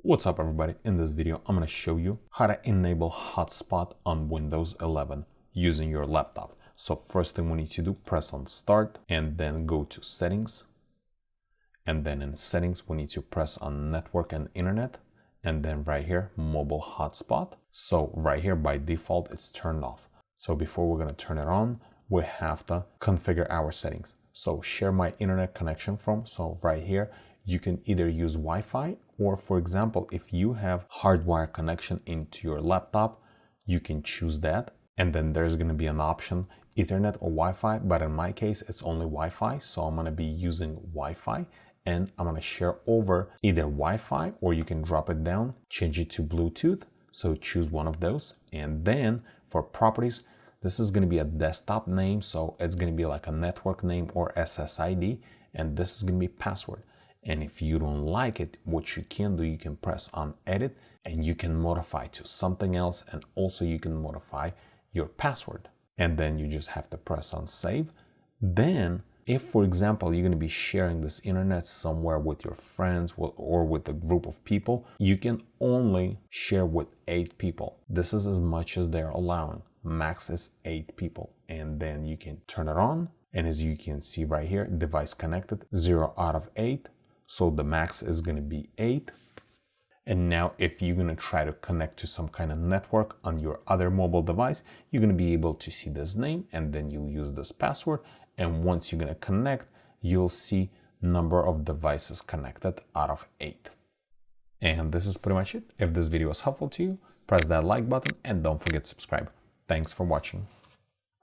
What's up everybody? In this video I'm going to show you how to enable Hotspot on Windows 11 using your laptop. So first thing we need to do, press on Start and then go to Settings. And then in Settings we need to press on Network and Internet, and then right here Mobile Hotspot. So right here by default it's turned off. So before we're going to turn it on, we have to configure our settings. So share my internet connection from, so right here you can either use Wi-Fi, or for example if you have hardwire connection into your laptop, you can choose that, and then there's going to be an option Ethernet or Wi-Fi, but in my case it's only Wi-Fi, so I'm going to be using Wi-Fi, and I'm going to share over either Wi-Fi, or you can drop it down, change it to Bluetooth, so choose one of those. And then for properties, this is going to be a desktop name, so it's going to be like a network name or SSID, and this is going to be password. And if you don't like it, what you can do, you can press on Edit and you can modify to something else, and also you can modify your password. And then you just have to press on Save. Then if, for example, you're going to be sharing this internet somewhere with your friends or with a group of people, you can only share with 8 people. This is as much as they're allowing. Max is 8 people. And then you can turn it on. And as you can see right here, device connected, 0 out of 8. So the max is going to be 8. And now if you're going to try to connect to some kind of network on your other mobile device, you're going to be able to see this name, and then you'll use this password. And once you're going to connect, you'll see number of devices connected out of 8. And this is pretty much it. If this video was helpful to you, press that like button and don't forget to subscribe. Thanks for watching.